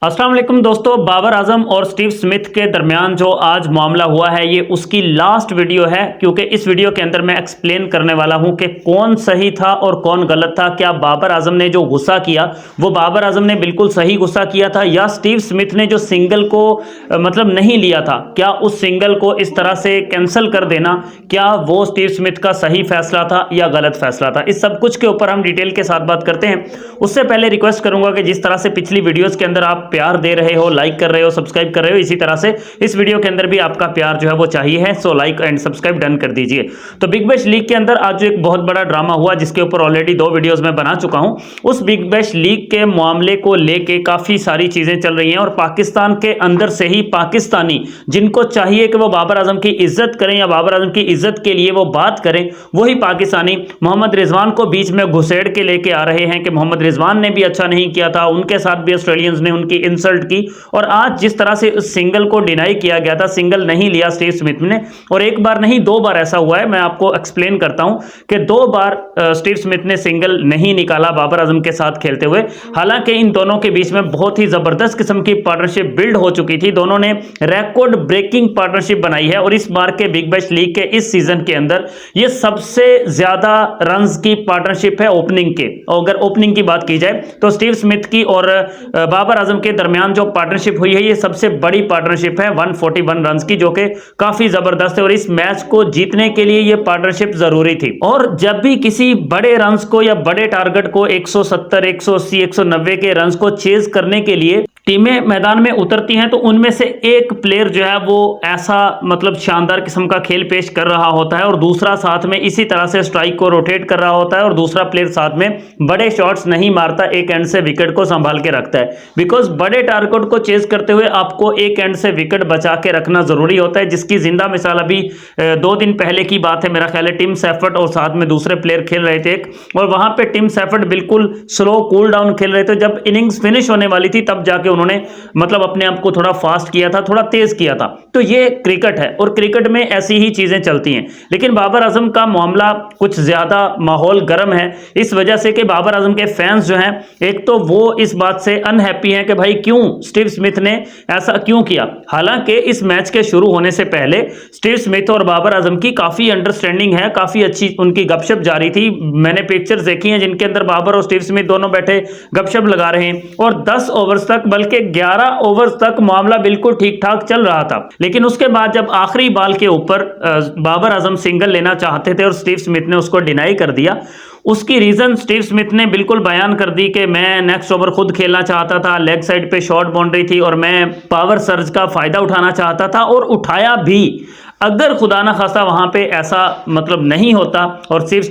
अस्सलाम वालेकुम दोस्तों, बाबर आजम और स्टीव स्मिथ के दरमियान जो आज मामला हुआ है ये उसकी लास्ट वीडियो है, क्योंकि इस वीडियो के अंदर मैं एक्सप्लेन करने वाला हूं कि कौन सही था और कौन गलत था। क्या बाबर आजम ने जो गुस्सा किया वो बाबर आजम ने बिल्कुल सही गुस्सा किया था, या स्टीव स्मिथ ने जो सिंगल को मतलब नहीं लिया था, क्या उस सिंगल को इस तरह से कैंसिल कर देना, क्या वो स्टीव स्मिथ का सही फैसला था या गलत फैसला था। इस सब कुछ के ऊपर हम डिटेल के साथ बात करते हैं। उससे पहले रिक्वेस्ट करूंगा कि जिस तरह से पिछली वीडियोस के अंदर आप प्यार दे रहे हो, लाइक कर रहे हो, सब्सक्राइब कर रहे हो, इसी तरह से इस वीडियो के अंदर भी आपका प्यार जो है वो चाहिए है। So like and subscribe done कर दीजिए। तो बिग बैश लीग के अंदर आज जो एक बहुत बड़ा ड्रामा हुआ, जिसके ऊपर ऑलरेडी 2 वीडियोस में बना चुका हूं, उस बिग बैश लीग के मामले को लेके काफी सारी चीजें चल रही हैं और पाकिस्तान के अंदर से ही पाकिस्तानी जिनको चाहिए कि वो बाबर आजम की इज्जत करें या बाबर आजम की इज्जत के लिए वो बात करें, वही पाकिस्तानी मोहम्मद रिजवान को बीच में घुसेड़ के लेके आ रहे हैं कि मोहम्मद रिजवान ने भी अच्छा नहीं किया था, उनके साथ भी ऑस्ट्रेलियंस ने उनकी इंसल्ट की। और आज जिस तरह से उस सिंगल को डिनाई किया गया था, सिंगल नहीं लिया स्टीव स्मिथ ने, और एक बार नहीं 2 बार ऐसा हुआ है। मैं आपको एक्सप्लेन करता हूं कि 2 बार स्टीव स्मिथ ने सिंगल नहीं निकाला बाबर आजम के साथ खेलते हुए। हालांकि इन दोनों के बीच में बहुत ही जबरदस्त किस्म की पार्टनरशिप बिल्ड हो चुकी थी, दोनों ने रिकॉर्ड ब्रेकिंग पार्टनरशिप बनाई है और इस बार के बिग बैश लीग के इस सीजन के अंदर यह सबसे ज्यादा रन्स की पार्टनरशिप है ओपनिंग के। अगर ओपनिंग की बात की जाए तो स्टीव स्मिथ की और बाबर आजम के दरमियान जो पार्टनरशिप हुई है ये सबसे बड़ी पार्टनरशिप है 141 रन्स की, जो कि काफी जबरदस्त है और इस मैच को जीतने के लिए ये पार्टनरशिप जरूरी थी। और जब भी किसी बड़े रन्स को या बड़े टारगेट को 170, 180, 190 के रन्स को चेज करने के लिए टीमें मैदान में उतरती हैं, तो उनमें से एक प्लेयर जो है वो ऐसा मतलब शानदार किस्म का खेल पेश कर रहा होता है और दूसरा साथ में इसी तरह से स्ट्राइक को रोटेट कर रहा होता है और दूसरा प्लेयर साथ में बड़े शॉट्स नहीं मारता, एक एंड से विकेट को संभाल के रखता है। बिकॉज बड़े टारगेट को चेज करते हुए आपको एक एंड से विकेट बचा के रखना जरूरी होता है, जिसकी जिंदा मिसाल अभी 2 दिन पहले की बात है, मेरा ख्याल है टिम सेफर्ट और साथ में दूसरे प्लेयर खेल रहे थे और वहां पे टिम सेफर्ट बिल्कुल स्लो कूल डाउन खेल रहे थे। जब इनिंग्स फिनिश होने वाली थी तब जाके उन्होंने मतलब अपने आप को थोड़ा फास्ट किया था, थोड़ा तेज किया था। तो ये क्रिकेट है और क्रिकेट में ऐसी ही चीजें चलती हैं। लेकिन बाबर आजम का मामला कुछ ज्यादा माहौल गर्म है, इस वजह से कि बाबर आजम के फैंस जो हैं, एक तो वो इस बात से अनहैप्पी हैं कि भाई क्यों स्टीव स्मिथ ने ऐसा क्यों किया। हालांकि इस मैच के शुरू होने से पहले स्टीव स्मिथ और बाबर आजम की काफी अंडरस्टैंडिंग है, काफी अच्छी उनकी गपशप जारी थी। मैंने पिक्चर्स देखी हैं जिनके अंदर बाबर और स्टीव स्मिथ दोनों बैठे गपशप लगा रहे हैं और 10 ओवर्स तक, बल्कि 11 ओवर्स तक मामला बिल्कुल ठीक ठाक चल रहा था। लेकिन उसके बाद जब आखिरी बॉल के ऊपर बाबर आजम सिंगल लेना चाहते थे और स्टीव स्मिथ ने उसको डिनाई कर दिया, उसकी रीजन स्टीव स्मिथ ने बिल्कुल बयान कर दी कि मैं नेक्स्ट ओवर खुद खेलना चाहता था, लेग साइड पे शॉर्ट बाउंड्री थी और मैं पावर सर्ज का फायदा उठाना चाहता था और उठाया भी। अगर खुदा ना खास्ता वहां पे ऐसा मतलब नहीं होता और स्टीव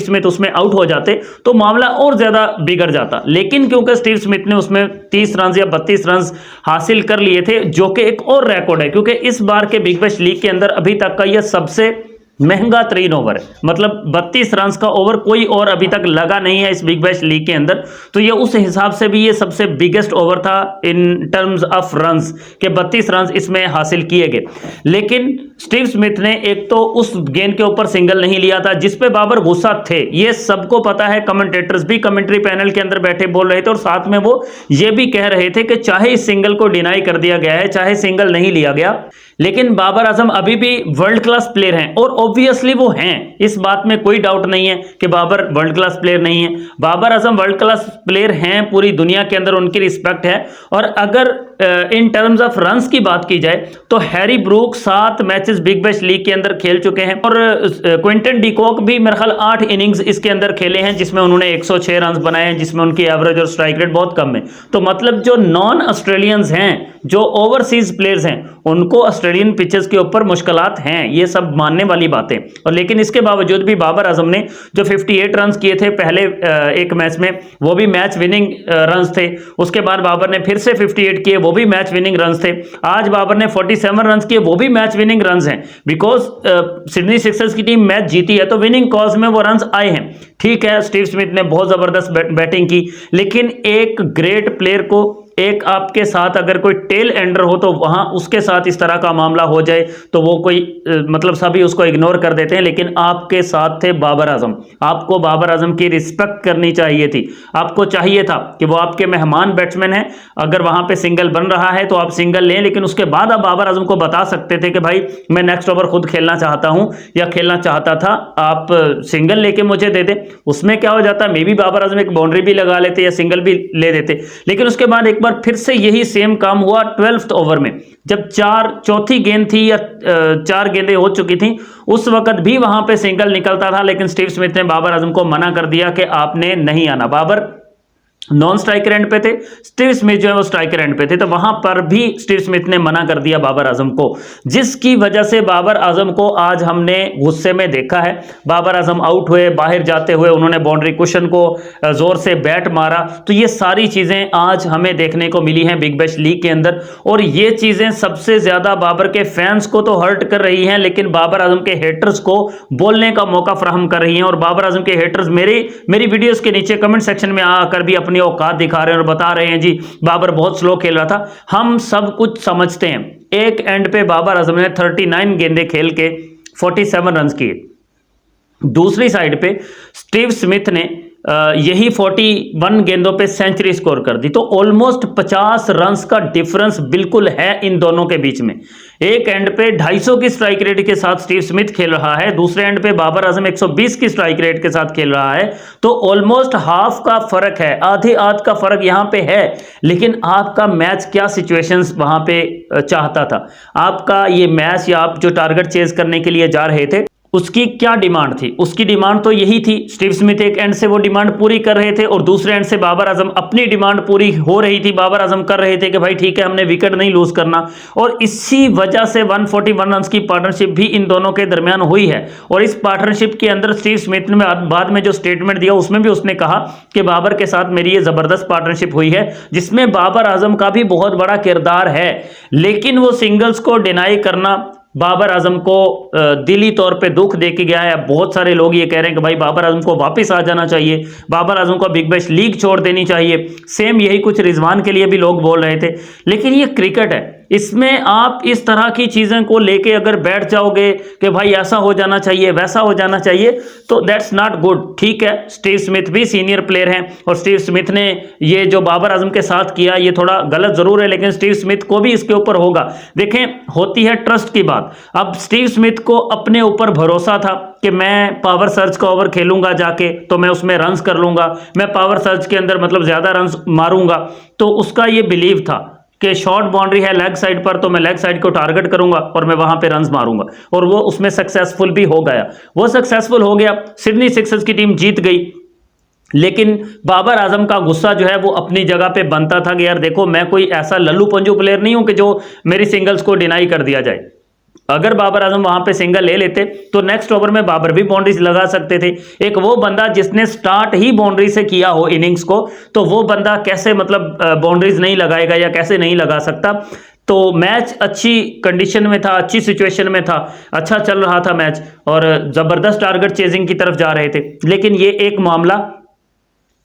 स्मिथ उसमें आउट हो जाते तो मामला और ज्यादा बिगड़ जाता। लेकिन क्योंकि स्टीव स्मिथ ने उसमें 30 रन या 32 रन हासिल कर लिए थे, जो कि एक और रिकॉर्ड है, क्योंकि इस बार के बिग बैश लीग के अंदर अभी तक का यह सबसे महंगा 3 ओवर है। मतलब 32 रन का ओवर कोई और अभी तक लगा नहीं है इस बिग बैश लीग के अंदर। तो ये उस हिसाब से भी ये सबसे बिगेस्ट ओवर था इन टर्म्स ऑफ रन्स के 32 रन इसमें हासिल किए गए। लेकिन स्टीव स्मिथ ने एक तो उस गेंद के ऊपर सिंगल नहीं लिया था जिस पे बाबर गुस्सा थे, ये सबको पता है। कमेंटेटर्स भी कमेंट्री पैनल के अंदर बैठे बोल रहे थे और साथ में वो ये भी कह रहे थे कि चाहे इस सिंगल को डिनाई कर दिया गया है, चाहे सिंगल नहीं लिया गया, लेकिन बाबर आजम अभी भी वर्ल्ड क्लास प्लेयर हैं और ऑब्वियसली वो हैं, इस बात में कोई डाउट नहीं है कि बाबर वर्ल्ड क्लास प्लेयर नहीं है। Babar Azam world class player हैं, पूरी दुनिया के अंदर उनकी रिस्पेक्ट है। और अगर इन टर्म्स ऑफ रन्स की बात की जाए तो Harry Brook 7 matches big bash league के अंदर खेल चुके हैं और क्विंटन डिकॉक भी मेरे ख्याल 8 इनिंग्स इसके अंदर खेले हैं, जिसमें उन्होंने 106 रन बनाए हैं, जिसमें उनकी एवरेज और स्ट्राइक रेट बहुत कम है। तो मतलब जो नॉन ऑस्ट्रेलियंस हैं, जो ओवरसीज प्लेयर्स हैं, उनको ऑस्ट्रेलियन पिचेस के ऊपर मुश्किलात हैं, ये सब मानने वाली बातें। और लेकिन इसके बावजूद भी बाबर आजम ने जो 58 रन किए थे पहले एक मैच में, वो भी मैच विनिंग रन थे। उसके बाद बाबर ने फिर से 58 किए, वो भी मैच विनिंग रन थे। आज बाबर ने 47 रन किए, वो भी मैच विनिंग रन हैं। बिकॉज सिडनी सिक्सर्स की टीम मैच जीती है तो विनिंग कॉज में वो रन आए हैं। ठीक है, स्टीव स्मिथ ने बहुत जबरदस्त बैटिंग की, लेकिन एक ग्रेट प्लेयर को, एक आपके साथ अगर कोई टेल एंडर हो तो वहां उसके साथ इस तरह का मामला हो जाए तो वो कोई मतलब सभी उसको इग्नोर कर देते हैं, लेकिन आपके साथ थे बाबर आजम। आपको बाबर आजम की रिस्पेक्ट करनी चाहिए थी। आपको चाहिए था कि वो आपके मेहमान बैट्समैन हैं, अगर वहां पे सिंगल बन रहा है तो आप सिंगल लें, लेकिन उसके बाद आप बाबर आजम को बता सकते थे कि भाई मैं नेक्स्ट ओवर खुद खेलना चाहता हूं या खेलना चाहता था, आप सिंगल लेके मुझे दे दे। उसमें क्या हो जाता, मे बी बाबर आजम एक बाउंड्री भी लगा लेते या सिंगल भी ले देते। लेकिन उसके बाद एक बार फिर से यही सेम काम हुआ 12वें ओवर में, जब चौथी गेंद थी या 4 गेंदें हो चुकी थी, उस वक्त भी वहां पे सिंगल निकलता था, लेकिन स्टीव स्मिथ ने बाबर आजम को मना कर दिया कि आपने नहीं आना। बाबर नॉन स्ट्राइकर एंड पे थे, स्टीव स्मिथ जो है वो स्ट्राइकर एंड पे थे, तो वहां पर भी स्टीव स्मिथ ने मना कर दिया बाबर आजम को, जिसकी वजह से बाबर आजम को आज हमने गुस्से में देखा है। बाबर आजम आउट हुए, बाहर जाते हुए उन्होंने बाउंड्री कुशन को जोर से बैट मारा, तो ये सारी चीजें आज हमें देखने को मिली हैं बिग बैश लीग के अंदर, और ये चीजें सबसे ज्यादा बाबर के फैंस को तो हर्ट कर रही हैं, लेकिन बाबर आजम के हेटर्स को बोलने का मौका फराहम कर रही हैं। और बाबर आजम के हेटर्स मेरी वीडियोस के नीचे कमेंट सेक्शन में आकर भी अपनी औकात दिखा रहे हैं और बता रहे हैं जी बाबर बहुत स्लो खेल रहा था। हम सब कुछ समझते हैं। एक एंड पे बाबर आजम ने 39 गेंदें खेल के 47 रन किए, दूसरी साइड पे स्टीव स्मिथ ने यही 41 गेंदों पे सेंचुरी स्कोर कर दी। तो ऑलमोस्ट 50 रन्स का डिफरेंस बिल्कुल है इन दोनों के बीच में। एक एंड पे 250 की स्ट्राइक रेट के साथ स्टीव स्मिथ खेल रहा है, दूसरे एंड पे बाबर आजम 120 की स्ट्राइक रेट के साथ खेल रहा है, तो ऑलमोस्ट हाफ का फर्क है, आधे आध का फर्क यहां पे है। लेकिन आपका मैच क्या सिचुएशंस वहां पे चाहता था, आपका ये मैच या आप जो टारगेट चेज करने के लिए जा रहे थे उसकी क्या डिमांड थी? उसकी डिमांड तो यही थी, स्टीव स्मिथ एक एंड से वो डिमांड पूरी कर रहे थे और दूसरे एंड से बाबर आजम अपनी डिमांड पूरी हो रही थी। बाबर आजम कर रहे थे कि भाई ठीक है हमने विकेट नहीं लूज करना, और इसी वजह से 141 रन की पार्टनरशिप भी इन दोनों के दरमियान हुई है। और इस पार्टनरशिप के अंदर स्टीव स्मिथ ने बाद में जो स्टेटमेंट दिया उसमें भी उसने कहा कि बाबर के साथ मेरी ये जबरदस्त पार्टनरशिप हुई है, जिसमें बाबर आजम का भी बहुत बड़ा किरदार है। लेकिन वो सिंगल्स को डिनाई करना बाबर आजम को दिली तौर पे दुख दे के गया है। बहुत सारे लोग ये कह रहे हैं कि भाई बाबर आजम को वापस आ जाना चाहिए, बाबर आजम को बिग बैश लीग छोड़ देनी चाहिए। सेम यही कुछ रिजवान के लिए भी लोग बोल रहे थे। लेकिन ये क्रिकेट है, इसमें आप इस तरह की चीजें को लेके अगर बैठ जाओगे कि भाई ऐसा हो जाना चाहिए वैसा हो जाना चाहिए, तो दैट्स नॉट गुड। ठीक है, स्टीव स्मिथ भी सीनियर प्लेयर हैं और स्टीव स्मिथ ने ये जो बाबर आजम के साथ किया ये थोड़ा गलत जरूर है, लेकिन स्टीव स्मिथ को भी इसके ऊपर होगा। देखें, होती है ट्रस्ट की बात। अब स्टीव स्मिथ को अपने ऊपर भरोसा था कि मैं पावर सर्च का ओवर खेलूंगा जाके तो मैं उसमें रन्स कर लूंगा, मैं पावर सर्च के अंदर मतलब ज्यादा रन्स मारूंगा, तो उसका ये बिलीव था कि शॉर्ट बाउंड्री है लेग साइड पर तो मैं लेग साइड को टारगेट करूंगा और मैं वहां पे रन्स मारूंगा, और वो उसमें सक्सेसफुल भी हो गया। वो सक्सेसफुल हो गया, सिडनी सिक्सर्स की टीम जीत गई। लेकिन बाबर आजम का गुस्सा जो है वो अपनी जगह पे बनता था कि यार देखो मैं कोई ऐसा लल्लू पंजू प्लेयर नहीं हूं कि जो मेरी सिंगल्स को डिनाई कर दिया जाए। अगर बाबर आजम वहां पे सिंगल ले लेते तो नेक्स्ट ओवर में बाबर भी बाउंड्रीज लगा सकते थे। एक वो बंदा जिसने स्टार्ट ही बाउंड्री से किया हो इनिंग्स को, तो वो बंदा कैसे मतलब बाउंड्रीज नहीं लगाएगा या कैसे नहीं लगा सकता। तो मैच अच्छी कंडीशन में था, अच्छी सिचुएशन में था, अच्छा चल रहा था मैच और जबरदस्त टारगेट चेजिंग की तरफ जा रहे थे। लेकिन ये एक मामला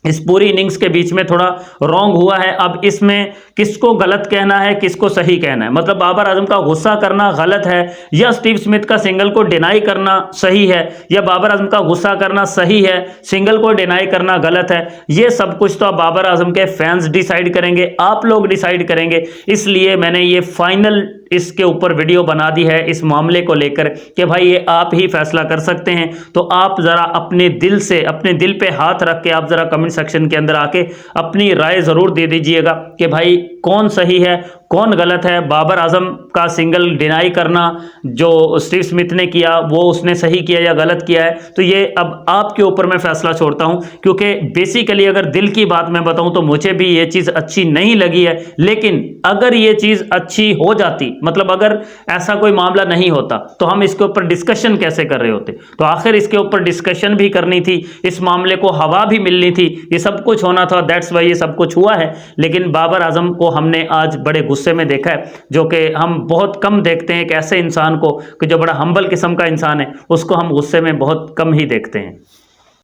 इस पूरी इनिंग्स के बीच में थोड़ा रॉन्ग हुआ है। अब इसमें किसको गलत कहना है किसको सही कहना है, मतलब बाबर आजम का गुस्सा करना गलत है या स्टीव स्मिथ का सिंगल को डिनाई करना सही है, या बाबर आजम का गुस्सा करना सही है सिंगल को डिनाई करना गलत है, ये सब कुछ तो बाबर आजम के फैंस डिसाइड करेंगे, आप लोग डिसाइड करेंगे। इसलिए मैंने ये फाइनल इसके ऊपर वीडियो बना दी है इस मामले को लेकर कि भाई ये आप ही फैसला कर सकते हैं। तो आप जरा अपने दिल से, अपने दिल पे हाथ रख के आप जरा कमेंट सेक्शन के अंदर आके अपनी राय जरूर दे दीजिएगा कि भाई कौन सही है कौन गलत है। बाबर आजम का सिंगल डिनाई करना जो स्टीव स्मिथ ने किया वो उसने सही किया या गलत किया है, तो ये अब आपके ऊपर मैं फैसला छोड़ता हूं। क्योंकि बेसिकली अगर दिल की बात मैं बताऊं तो मुझे भी ये चीज अच्छी नहीं लगी है, लेकिन अगर ये चीज अच्छी हो जाती, मतलब अगर ऐसा कोई मामला नहीं होता तो हम इसके ऊपर डिस्कशन कैसे कर रहे होते। तो आखिर इसके ऊपर डिस्कशन भी करनी थी, इस मामले को हवा भी मिलनी थी, ये सब कुछ होना था, दैट्स वाई ये सब कुछ हुआ है। लेकिन बाबर आजम को हमने आज बड़े गुस्से में देखा है, जो कि हम बहुत कम देखते हैं एक ऐसे इंसान को कि जो बड़ा हम्बल किस्म का इंसान है, उसको हम गुस्से में बहुत कम ही देखते हैं।